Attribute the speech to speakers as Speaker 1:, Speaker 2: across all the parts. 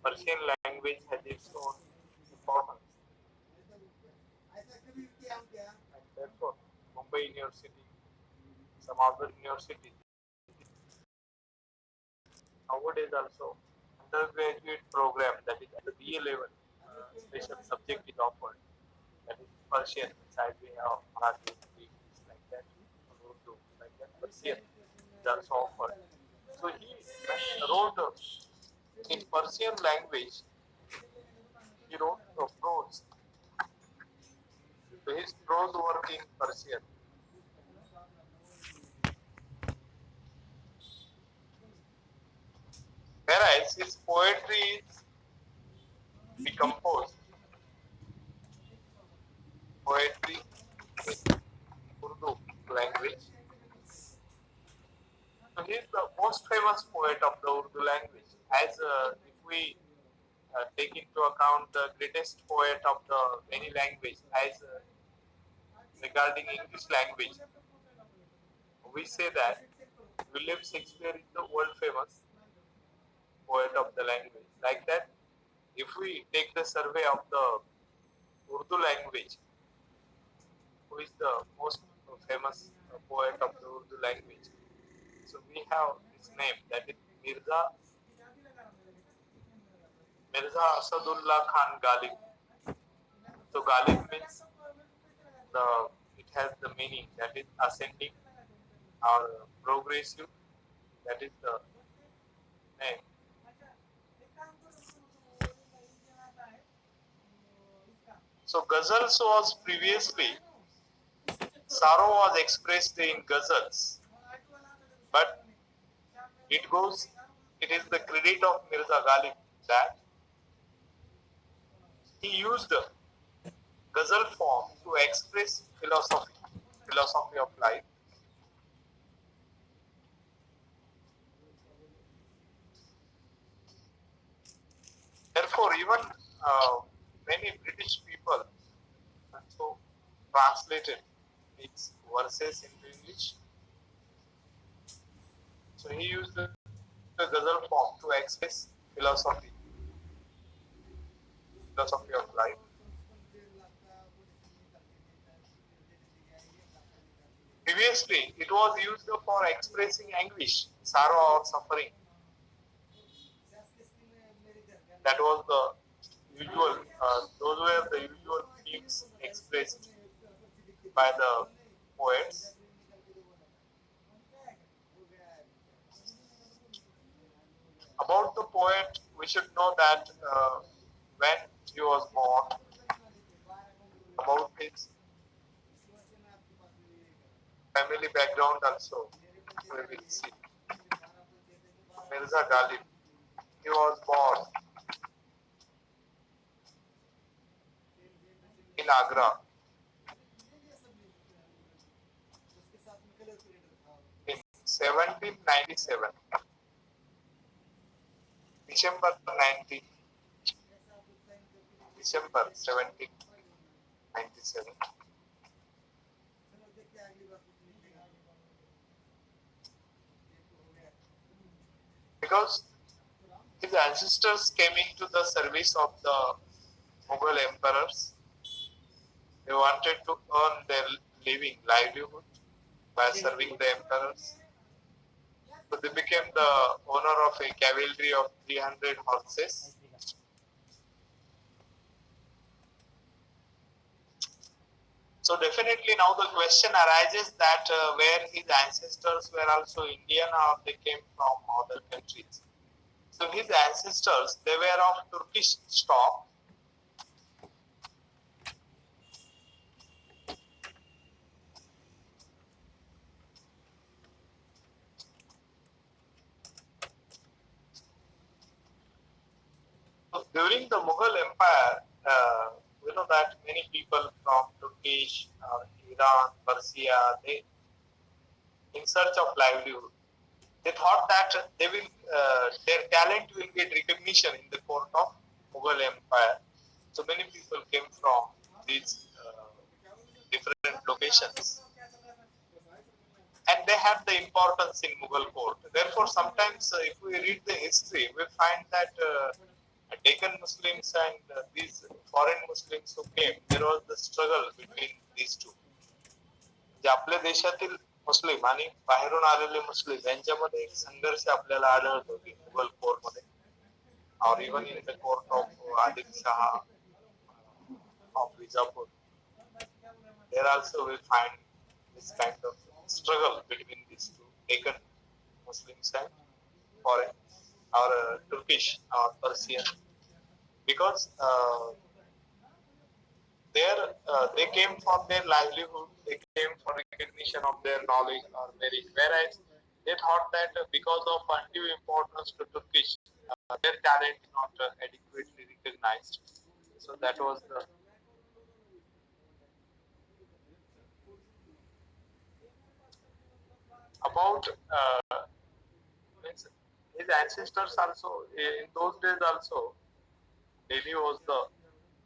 Speaker 1: Persian language has its own importance. And therefore, Mumbai University, some other universities, nowadays also undergraduate program that is at the BA level, special subject is offered. That is Persian, side way of Marathi, English, like that, Urdu, like that. Persian is also offered. So he wrote in Persian language. He wrote prose. So his prose work in Persian. Whereas his poetry is decomposed. Poetry in Urdu language. So he is the most famous poet of the Urdu language. As if we take into account the greatest poet of the any language, as regarding English language, we say that William Shakespeare is the world famous poet of the language. Like that, if we take the survey of the Urdu language, who is the most famous poet of the Urdu language? So we have his name, that is Mirza Asadullah Khan Galib. So Galib means it has the meaning that is ascending or progressive. That is the name. So Ghazals was previously, sorrow was expressed in Ghazals, but it is the credit of Mirza Ghalib that he used the Ghazal form to express philosophy of life. Therefore, even many British people also translated its verses into English. So he used the Ghazal form to express philosophy of life. Previously, it was used for expressing anguish, sorrow, or suffering. That was the usual, those were the usual themes expressed by the poets. About the poet, we should know that when he was born, about his family background also, we will see. Mirza Ghalib, he was born in Agra in 1797, December 1797. Because his ancestors came into the service of the Mughal emperors. They wanted to earn their livelihood by serving the emperors. So they became the owner of a cavalry of 300 horses. So definitely now the question arises that where his ancestors were also Indian or they came from other countries. So his ancestors, they were of Turkish stock. So during the Mughal Empire, we know that many people from Turkish, Iran, Persia, they in search of livelihood. They thought that their talent will get recognition in the court of Mughal Empire. So many people came from these different locations, and they had the importance in Mughal court. Therefore, sometimes if we read the history, we find that Deccan Muslims and these foreign Muslims who came, there was the struggle between these two. जे आपल्या देशातील मुस्लिम आणि बाहेरून आलेले मुस्लिम यांच्यामध्ये एक संघर्ष आपल्याला आढळतो की Mughal कोर्टमध्ये or even in the court of Adil Shah of Bijapur. There also we find this kind of struggle between these two Deccan Muslims and foreign or Turkish or Persian, because they came for their livelihood, they came for recognition of their knowledge or merit, whereas they thought that because of undue importance to Turkish, their talent is not adequately recognized. So that was the about his ancestors also. In those days also, Delhi was the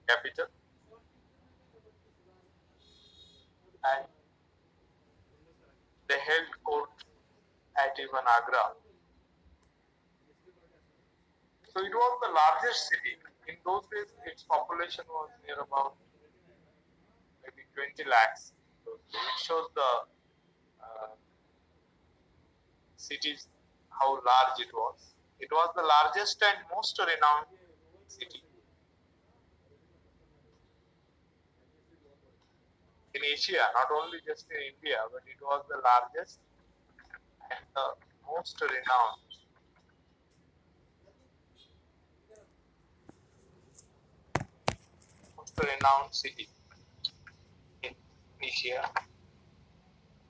Speaker 1: capital, and they held court at even Agra. So it was the largest city. In those days, its population was near about maybe 20 lakhs. So it shows the cities, how large it was. It was the largest and most renowned city in Asia, not only just in India, but it was the largest and the most renowned city in Asia.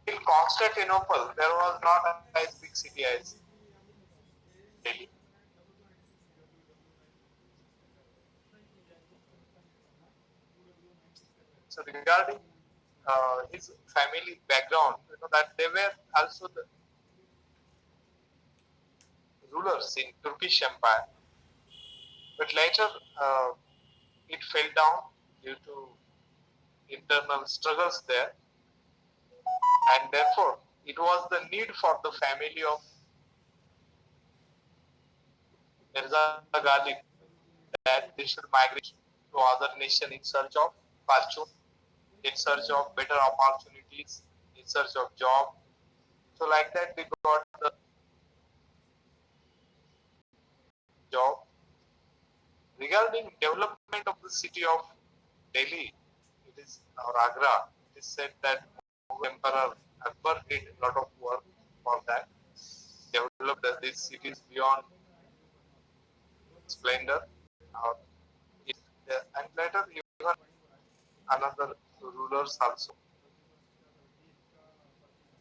Speaker 1: In Constantinople, there was not as big city as Delhi. So regarding his family background, you know that they were also the rulers in Turkish Empire, but later it fell down due to internal struggles there, and therefore it was the need for the family of Mirza Galib that they should migrate to other nation in search of fortune, in search of better opportunities, in search of job. So like that they got the job. Regarding development of the city of Delhi, it is or Agra, it is said that Mughal Emperor Akbar did a lot of work for that, developed these cities beyond splendor, or and later even another rulers also.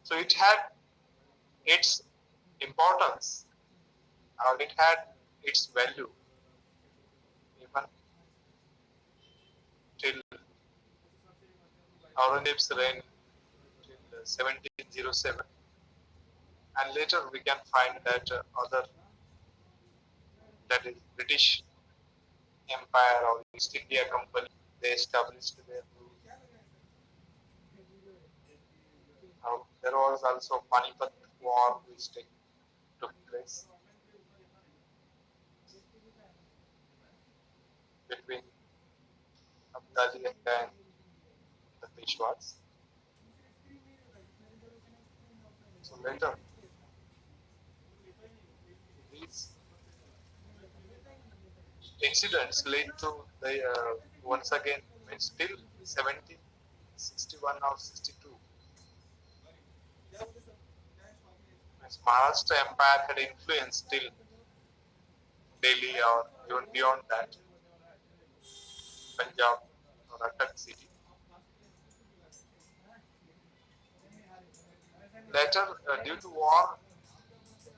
Speaker 1: So it had its importance, or it had its value even till Aurangzeb's reign till 1707, and later we can find that other, that is British Empire or East India Company, they established their rule. There was also Panipat War which took place between Abdali and the Peshwas. So later, these incidents led to the once again, still 1761 or 62. Maharashtra Empire had influence till Delhi or even beyond that, Punjab or Attak city. Later, due to war,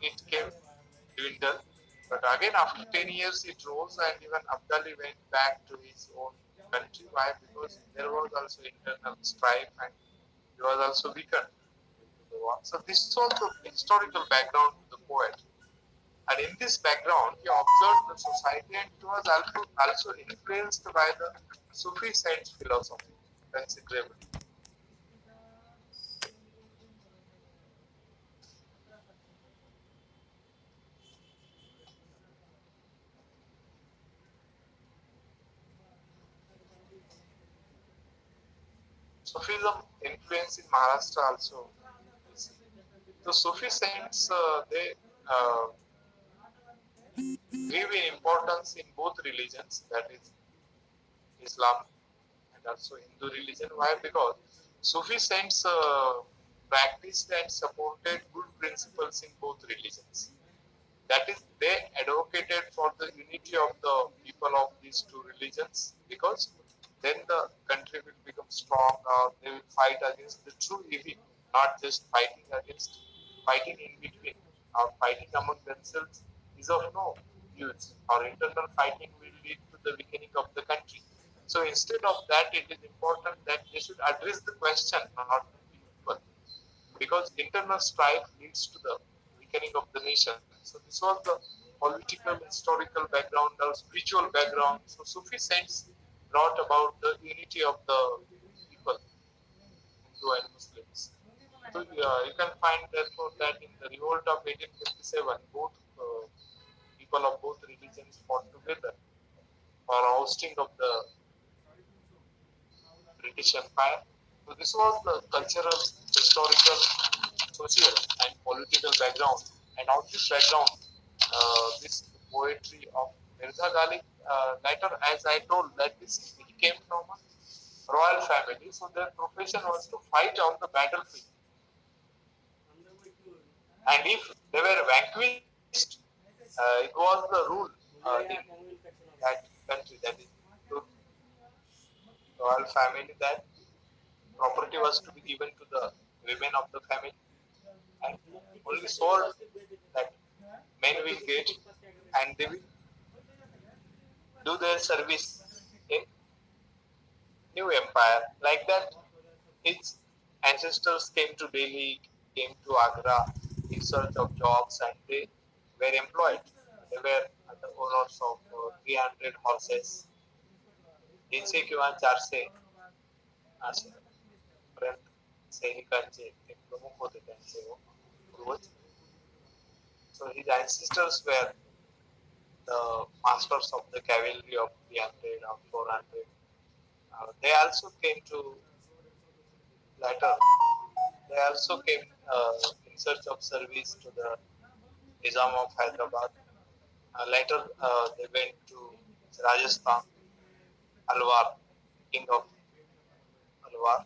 Speaker 1: it came dwindled. But again, after 10 years, it rose, and even Abdali went back to his own country. Why? Because there was also internal strife, and he was also weakened due to the war. So this was the historical background to the poet. And in this background, he observed the society, and it was also influenced by the Sufi saints' philosophy considerably. Sufism influence in Maharashtra also. The Sufi saints they uh, give in importance in both religions, that is Islam and also Hindu religion. Why? Because Sufi saints practiced and supported good principles in both religions. That is, they advocated for the unity of the people of these two religions, because then the country will become strong. They will fight against the true evil, not just fighting in between or fighting among themselves is of no use. Or internal fighting will lead to the weakening of the country. So instead of that, it is important that they should address the question, not the people, because internal strife leads to the weakening of the nation. So this was the political, historical background or spiritual background. So Sufi saints brought about the unity of the people, Hindu and Muslims. So you can find therefore that in the revolt of 1857, both people of both religions fought together for ousting of the British Empire. So this was the cultural, historical, social, and political background. And on this background, this poetry of Mirza Galib, later, as I told, that this he came from a royal family, so their profession was to fight on the battlefield. And if they were vanquished, it was the rule in that country, that is to royal family, that property was to be given to the women of the family, and only sword that men will get, and they will do their service in new empire. Like that, his ancestors came to Delhi, came to Agra in search of jobs, and they were employed. They were the owners of 300 horses, 300 किंवा 400 असे पर्यंत सैनिकांचे ते प्रमुख होते त्यांचे पूर्वज. So his ancestors were the masters of the cavalry of 300 or 400. They also came to later. They also came in search of service to the Nizam of Hyderabad. Later, they went to Rajasthan, Alwar, king of Alwar.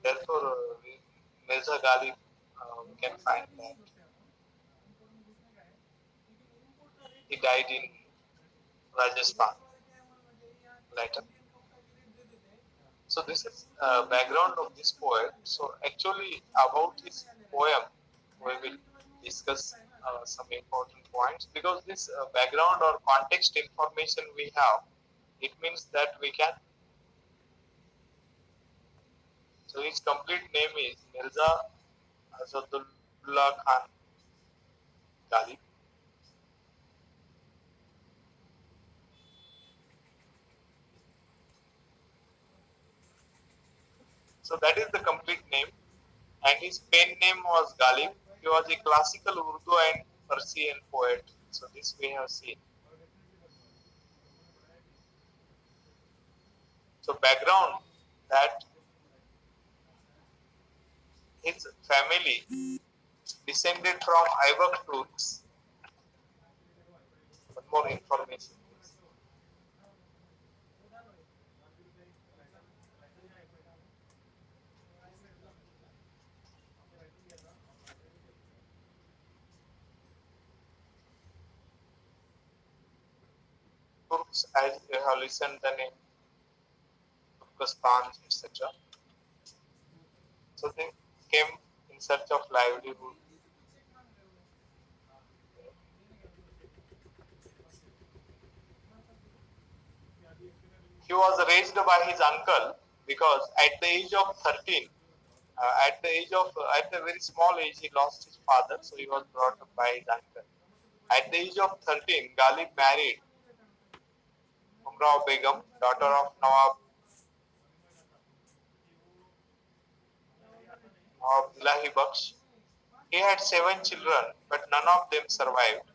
Speaker 1: Therefore, Mirza Ghalib, we can find that he died in Rajasthan later. So this is background of this poet. So actually about his poem, we will discuss some important points, because this background or context information we have, it means that we can. So his complete name is Mirza Asadullah Khan Galib. So that is the complete name, and his pen name was Galib. He was a classical Urdu and Persian poet. So this we have seen. So background, that his family descended from Aybak Turks. One more information. Turks, as you have listened the name, Turkestan, etc. So they came in search of livelihood. He was raised by his uncle, because at the age of 13, at a very small age, he lost his father, so he was brought up by his uncle. At the age of 13, Ghalib married Umrao Begum, daughter of Nawab Ilahi Baksh. He had 7 children, but none of them survived.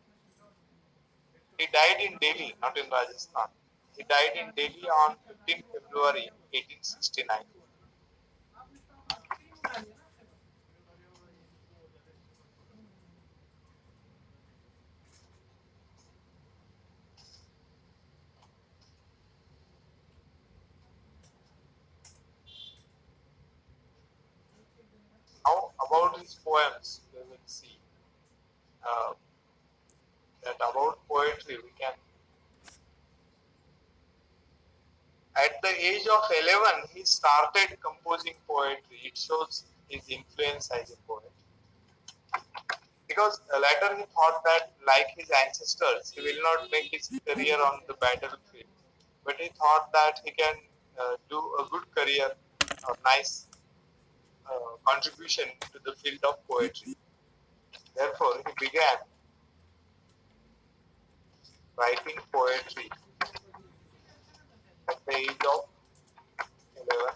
Speaker 1: He died in Delhi, not in Rajasthan. He died in Delhi on 15 February 1869. poems, we will see uh, that about poetry we can. At the age of 11, he started composing poetry. It shows his influence as a poet. Because later he thought that, like his ancestors, he will not make his career on the battlefield. But he thought that he can do a good career, a nice contribution to the field of poetry. Therefore, he began writing poetry at the age of 11.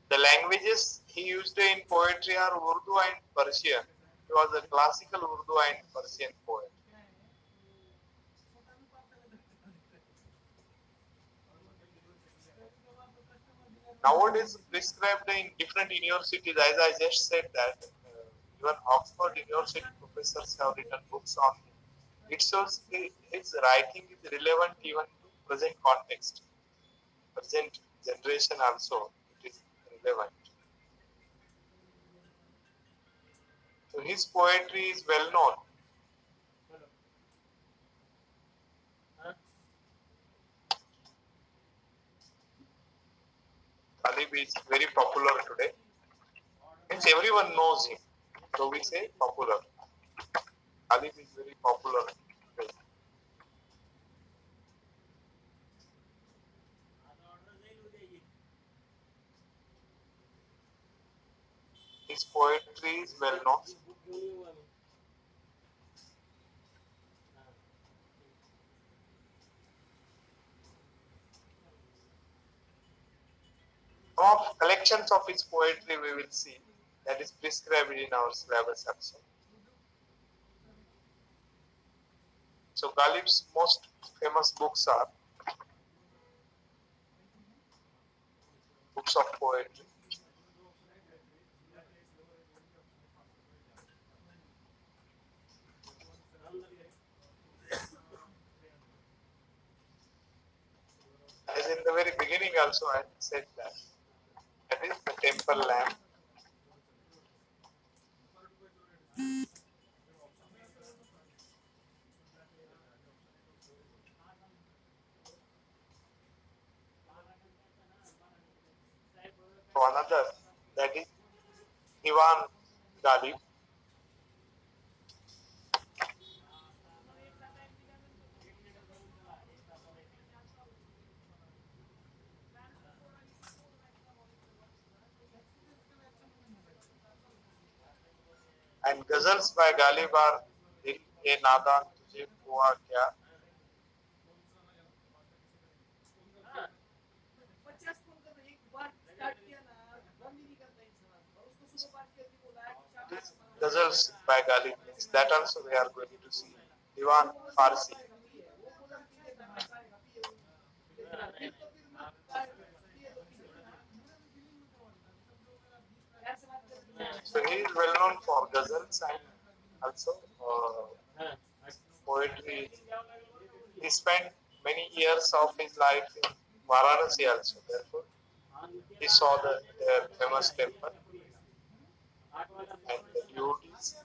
Speaker 1: The languages he used in poetry are Urdu and Persian. He was a classical Urdu and Persian poet. Nowadays, prescribed in different universities, as I just said that even Oxford University professors have written books on him. It shows his writing is relevant even to present context, present generation also. It is relevant. So his poetry is well known. Galib is very popular today. Means everyone knows him. So we say popular. Galib is very popular today. His poetry is well known. Some of collections of his poetry we will see that is prescribed in our syllabus also. So Galib's most famous books are books of poetry. As in the very beginning also I said that. That is the temple lamp. So another that is Diwan Galib. And ghazals by Galib are Dil Ke Nadan Tujhe Hua Kya. This ghazals by Galib means that also we are going to see. Diwan Farsi. So he is well known for ghazals and also poetry. He spent many years of his life in Varanasi also. Therefore, he saw their famous temple and the devotees.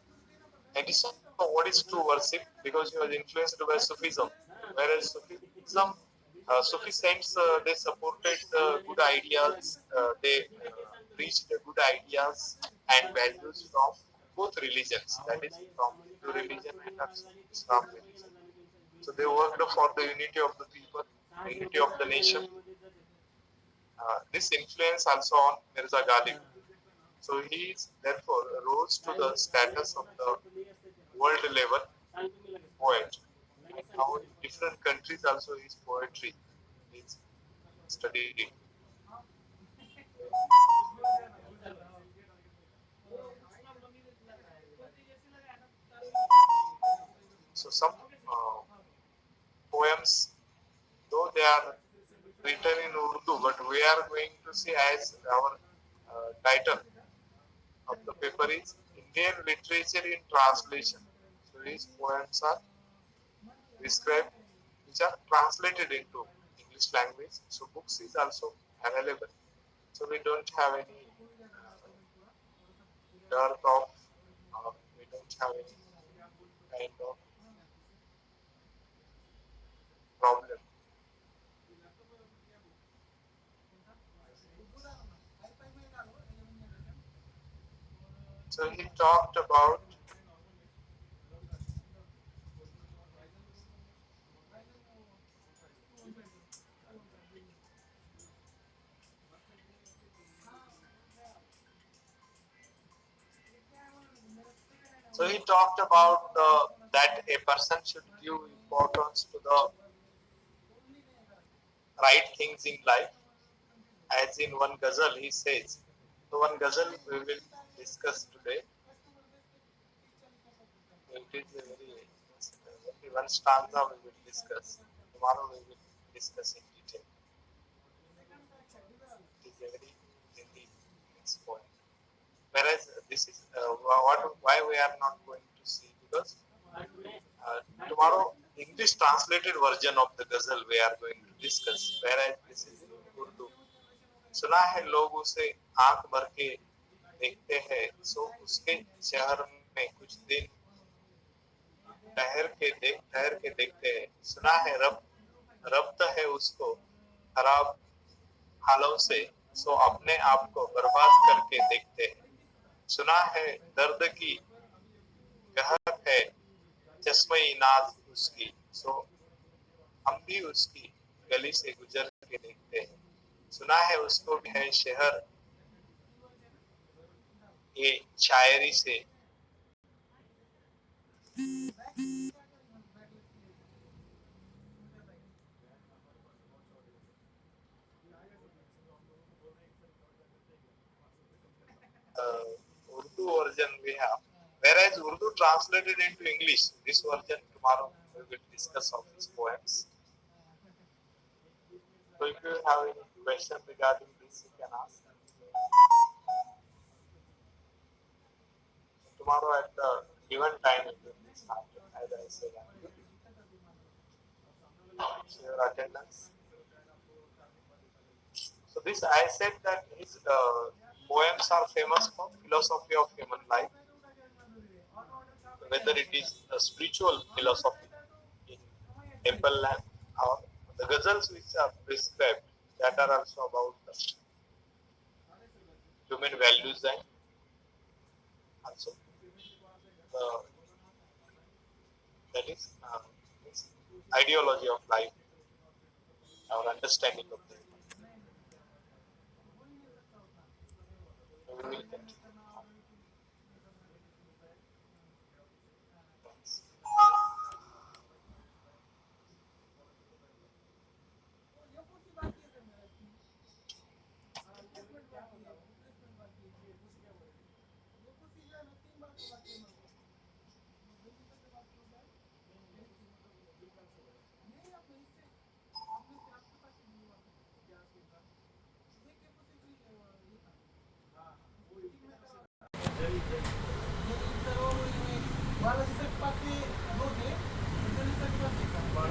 Speaker 1: And he saw what is true worship because he was influenced by Sufism. Whereas Sufism, Sufi saints, they supported good ideas, they preached the good ideas and values from both religions, that is, from Hindu religion and also Islam religion. So they worked for the unity of the people, the unity of the nation. This influence also on Mirza Galib. So he is therefore rose to the status of the world level poet. And now in different countries also his poetry is studied. So some poems, though they are written in Urdu, but we are going to see as our title of the paper is Indian literature in translation. So these poems are described, which are translated into English language. So books is also available. So we don't have any dearth of, we don't have any kind of problem. So he talked about that a person should give importance to the right things in life. As in one ghazal, he says. So one ghazal we will discuss today. It is a very only one stanza we will discuss. Tomorrow we will discuss in detail. It is a very lengthy point. Whereas this is why we are not going to see, because tomorrow English translated version of the ghazal we are going to discuss. Whereas this is in Urdu. सुना है लोग उसे आंख भर के देखते हैं, सो उसके शहर में कुछ दिन ठहर के देखते हैं। सुना है रब्त है उसको खराब हालों से, सो अपने आप को बर्बाद करके देखते हैं। सुना है दर्द की कहर है चश्मे नाज उसकी, सो हम भी उसकी गली से गुजर के देखते हैं। सुना है उसको भी है शहर ये शायरी से Urdu version we have. Whereas Urdu translated into English, this version tomorrow we will discuss of these poems. So if you have any question regarding this, you can ask. Tomorrow at the given time it will be started, as I said. So your attendance. So this I said that his poems are famous for philosophy of human life, whether it is a spiritual philosophy in temple land or the ghazals which are prescribed that are also about the human values and also that is ideology of life, our understanding of the we will continue.